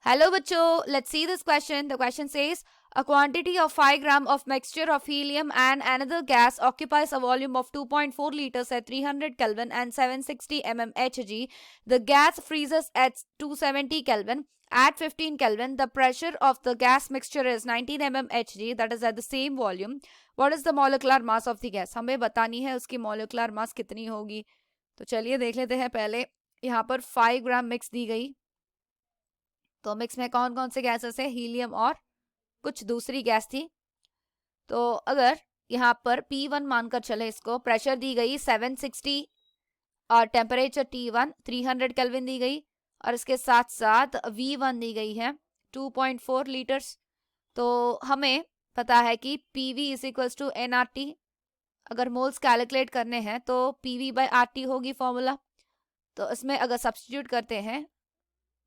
Hello bachcho, let's see this question. The question says a quantity of 5 gram of mixture of helium and another gas occupies a volume of 2.4 liters at 300 Kelvin and 760 mm Hg. The gas freezes at 270 Kelvin. At 15 Kelvin, the pressure of the gas mixture is 19 mm Hg, that is at the same volume. What is the molecular mass of the gas? हमें बतानी है उसकी molecular mass कितनी होगी. तो चलिए देख लेते हैं. पहले यहाँ पर 5 ग्राम मिक्स दी गई. तो मिक्स में कौन कौन से गैसेस है? हीलियम और कुछ दूसरी गैस थी. तो अगर यहाँ पर P1 मानकर चले इसको, प्रेशर दी गई 760 और टेम्परेचर T1 300 केल्विन दी गई और इसके साथ साथ V1 दी गई है 2.4 लीटर्स. तो हमें पता है कि PV is equals to nRT. अगर मोल्स कैलकुलेट करने हैं तो PV बाय RT होगी फॉर्मूला. तो इसमें अगर सब्स्टिट्यूट करते हैं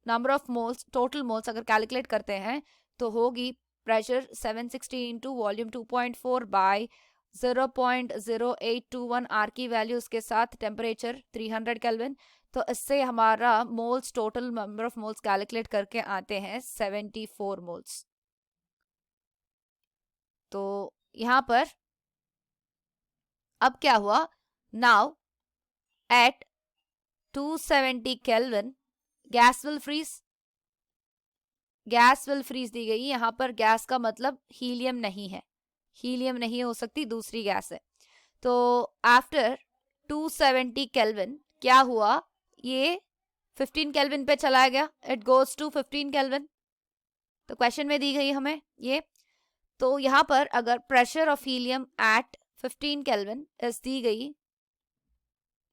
number of moles, total moles अगर कैलकुलेट करते हैं तो होगी pressure 760 into volume 2.4 by 0.0821 R की वैल्यू, उसके साथ टेम्परेचर 300 केल्विन. तो इससे हमारा moles, total number of moles calculate करके आते हैं 74 मोल्स. तो यहाँ पर अब क्या हुआ? Now at 270 kelvin gas will freeze. Gas will freeze दी गई. यहां पर गैस का मतलब हीलियम नहीं है, हीलियम नहीं हो सकती, दूसरी गैस है. तो आफ्टर 270 केल्विन क्या हुआ? ये 15 केल्विन पे चला गया. It goes to 15 kelvin. तो क्वेश्चन में दी गई हमें ये. तो यहां पर अगर pressure of helium at 15 kelvin is दी गई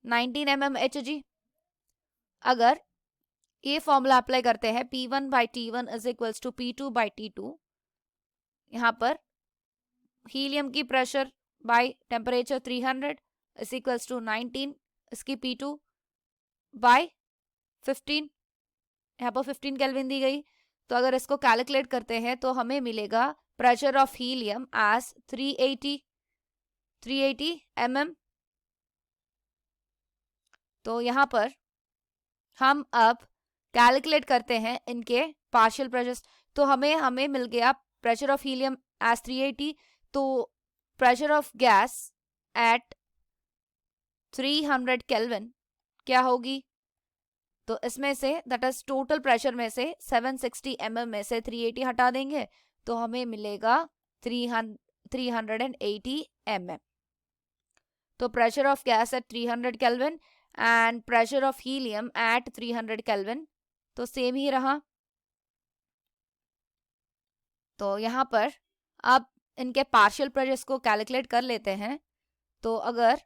19 mm Hg. अगर ये फॉर्मूला अप्लाई करते हैं P1 by T1 is equals to P2 by T2. यहाँ पर हीलियम की pressure by temperature 300 is equals to 19, इसकी P2 बाई 15. यहाँ पर 15 केल्विन दी गई. तो अगर इसको कैलकुलेट करते हैं तो हमें मिलेगा pressure of helium as 380 mm. तो यहाँ पर हम अब कैलकुलेट करते हैं इनके पार्शियल प्रेशर्स. तो हमें मिल गया प्रेशर ऑफ हीलियम एज 380. तो pressure of gas at 300 kelvin क्या होगी? तो इसमें say that is total pressure में से 760 mm में से 380 हटा देंगे तो हमें मिलेगा 380 mm. तो pressure of gas at 300 kelvin and pressure of helium at 300 kelvin तो सेम ही रहा. तो यहाँ पर अब इनके पार्शियल प्रेशर्स को कैलकुलेट कर लेते हैं. तो अगर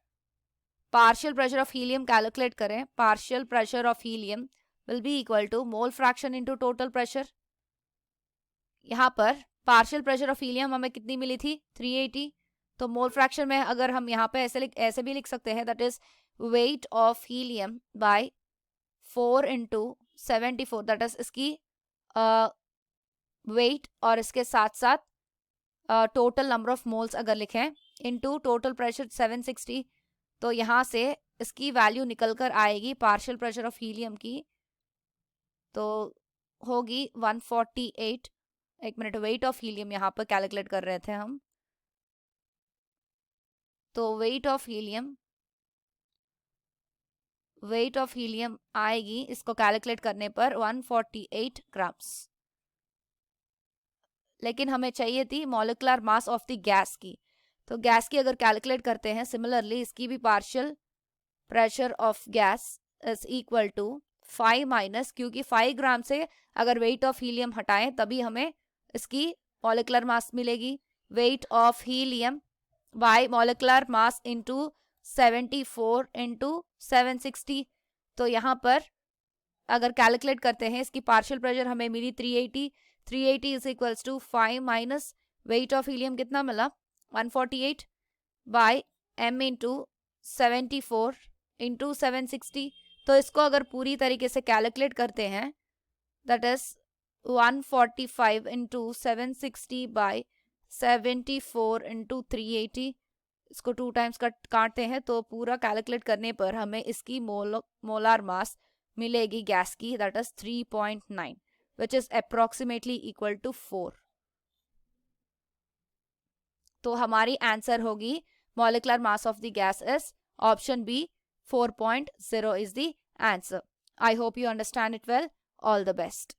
partial pressure of helium calculate करें, partial pressure of helium will be equal to mole fraction into total pressure. यहाँ पर पार्शियल प्रेशर ऑफ हीलियम हमें कितनी मिली थी? 380. तो मोल फ्रैक्शन में अगर हम यहाँ पे ऐसे भी लिख सकते हैं, that is weight of helium by 4 into 74, that is इसकी weight और इसके साथ साथ टोटल नंबर ऑफ मोल्स अगर लिखें इनटू टोटल प्रेशर 760. तो यहाँ से इसकी वैल्यू निकल कर आएगी पार्शियल प्रेशर ऑफ हीलियम की. तो होगी 148. एक मिनट, वेट ऑफ हीलियम यहाँ पर कैलकुलेट कर रहे थे हम. तो वेट ऑफ हीलियम आएगी इसको कैलकुलेट करने पर 148 ग्राम्स. लेकिन हमें चाहिए थी molecular mass of the gas की. तो गैस की अगर कैलकुलेट करते हैं सिमिलरली इसकी भी partial pressure of gas is equal to 5 minus, क्योंकि 5 ग्राम से अगर वेट ऑफ हीलियम हटाएं तभी हमें इसकी मॉलिक्यूलर मास मिलेगी. Wait of helium bye molecular mass into 74 into 760. तो यहाँ पर अगर कैलकुलेट करते हैं इसकी पार्शियल प्रेशर हमें मिली 380 is equals to 5 minus weight of helium कितना मिला? 148 बाय m इंटू 74 इंटू 760. तो इसको अगर पूरी तरीके से कैलकुलेट करते हैं that is 145 into 760 by 74 into 380. इसको 2 टाइम्स काटते हैं तो पूरा कैलकुलेट करने पर हमें इसकी मोलार मास मिलेगी गैस की, that is 3.9. which is approximately equal to 4. तो हमारी आंसर होगी molecular mass of the gas is option B, 4.0 is the answer. I hope you understand it well. All the best.